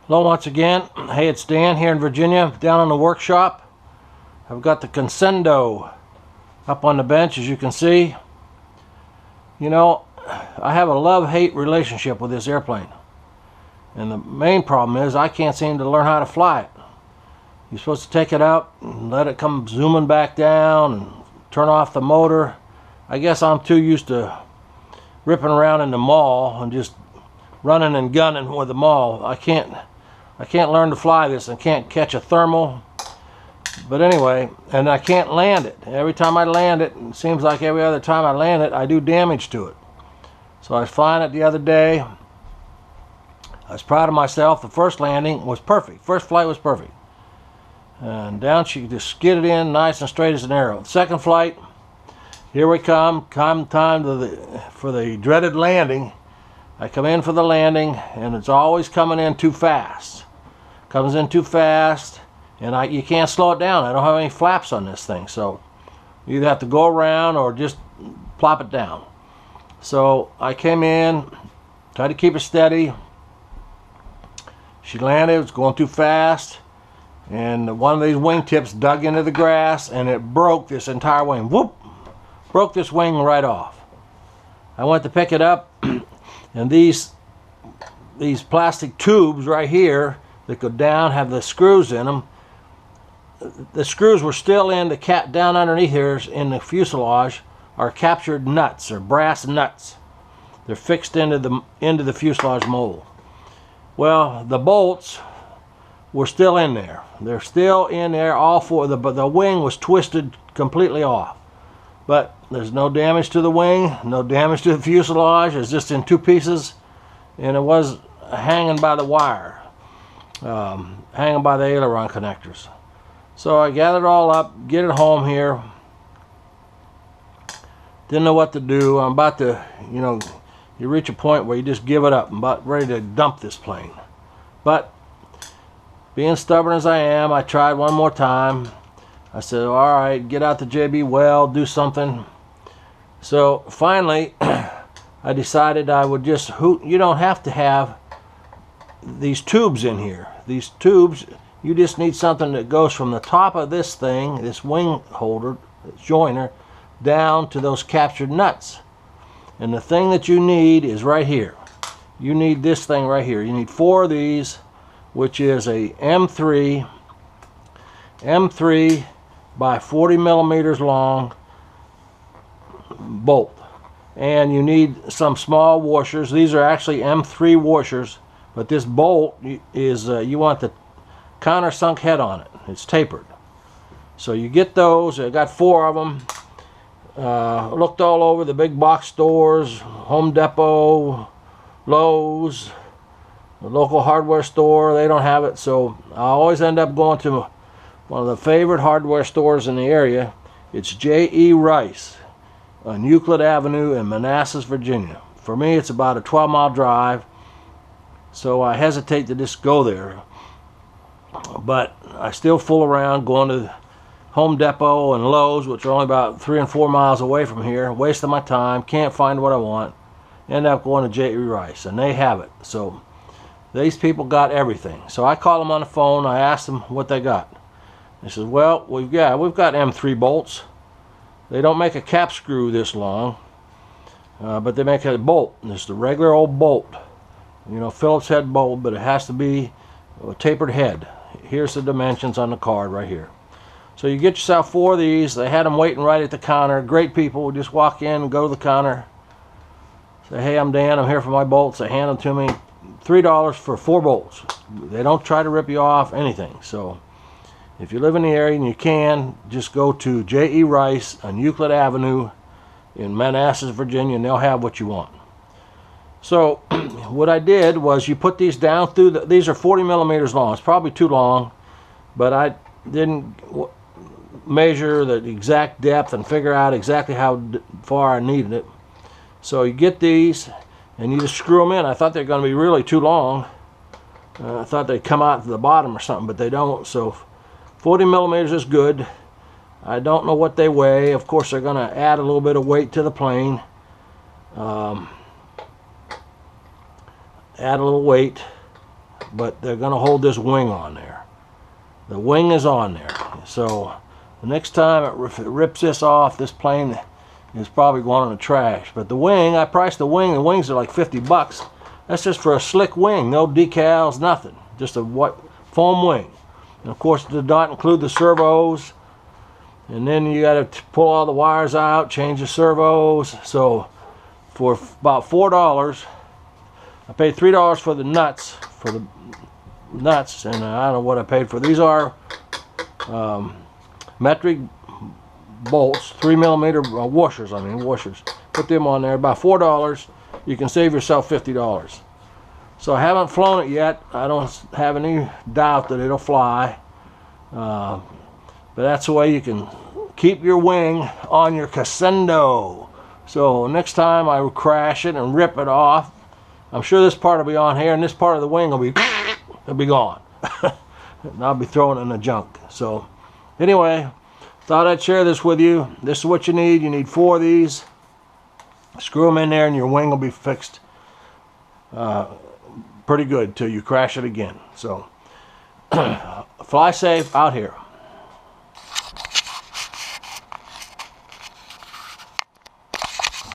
Hello once again. Hey, it's Dan here in Virginia, down in the workshop. I've got the Conscendo up on the bench, as you can see. You know, I have a love-hate relationship with this airplane. And the main problem is I can't seem to learn how to fly it. You're supposed to take it up and let it come zooming back down and turn off the motor. I guess I'm too used to ripping around in the mall and just running and gunning with the mall. I can't learn to fly this and can't catch a thermal. But anyway, and I can't land it. Every time I land it, it seems like every other time I land it, I do damage to it. So I was flying it the other day. I was proud of myself. The first landing was perfect. First flight was perfect. And down she just skidded in nice and straight as an arrow. Second flight, here we come. Time for the dreaded landing. I come in for the landing, and it's always coming in too fast. Comes in too fast, and you can't slow it down. I don't have any flaps on this thing, so you either have to go around or just plop it down. So I came in, tried to keep it steady. She landed, it was going too fast, and one of these wingtips dug into the grass, and it broke this entire wing. Whoop! Broke this wing right off. I went to pick it up, and these plastic tubes right here that go down have the screws in them. The screws were still in the down underneath here in the fuselage are captured nuts, or brass nuts. They're fixed into the fuselage mold. Well, the bolts were still in there. They're still in there, all four. But the wing was twisted completely off. But there's no damage to the wing, no damage to the fuselage. It's just in two pieces, and it was hanging by the wire, hanging by the aileron connectors. So I gathered it all up, get it home here. Didn't know what to do. I'm about to, you reach a point where you just give it up. I'm about ready to dump this plane. But being stubborn as I am, I tried one more time. I said, all right, get out the JB well, do something. So finally, I decided I would just, you don't have to have these tubes in here. These tubes, you just need something that goes from the top of this thing, this wing holder, this joiner, down to those captured nuts. And the thing that you need is right here. You need this thing right here. You need 4 of these, which is a M3 by 40 millimeters long bolt. And you need some small washers. These are actually M3 washers, but this bolt is, you want the countersunk head on it. It's tapered. So you get those. I got 4 of them. Looked all over the big box stores, Home Depot, Lowe's, the local hardware store. They don't have it, so I always end up going to one of the favorite hardware stores in the area. It's J.E. Rice on Euclid Avenue in Manassas, Virginia. For me, it's about a 12-mile drive, so I hesitate to just go there. But I still fool around going to Home Depot and Lowe's, which are only about 3 and 4 miles away from here, wasting my time, can't find what I want, end up going to J.E. Rice, and they have it. So these people got everything. So I call them on the phone, I ask them what they got. They says, well, we've got M3 bolts. They don't make a cap screw this long, but they make a bolt. And it's the regular old bolt, Phillips head bolt, but it has to be a tapered head. Here's the dimensions on the card right here. So you get yourself 4 of these. They had them waiting right at the counter. Great people. Just walk in and go to the counter. Say, hey, I'm Dan. I'm here for my bolts. They hand them to me. $3 for 4 bolts. They don't try to rip you off, anything. So if you live in the area and you can, just go to J.E. Rice on Euclid Avenue in Manassas, Virginia, and they'll have what you want. So what I did was you put these down through these are 40 millimeters long. It's probably too long, but I didn't measure the exact depth and figure out exactly how far I needed it. So you get these and you just screw them in. I thought they were going to be really too long. I thought they'd come out to the bottom or something, but they don't. So 40 millimeters is good. I don't know what they weigh. Of course, they're going to add a little bit of weight to the plane. Add a little weight. but they're going to hold this wing on there. The wing is on there. So the next time it rips this off, this plane is probably going in the trash. But the wing, I priced the wing. The wings are like 50 bucks. That's just for a slick wing. No decals, nothing. Just a white foam wing. And of course, it did not include the servos. And then you got to pull all the wires out, change the servos. So for about $4, I paid $3 for the nuts, and I don't know what I paid for. These are metric bolts, 3mm washers. Washers. Put them on there. About $4. You can save yourself $50. So I haven't flown it yet. I don't have any doubt that it'll fly. But that's the way you can keep your wing on your Conscendo. So next time I crash it and rip it off, I'm sure this part will be on here, and this part of the wing will be it'll be gone. And I'll be throwing it in the junk. So anyway, thought I'd share this with you. This is what you need. You need 4 of these. Screw them in there and your wing will be fixed pretty good till you crash it again. So fly safe out here.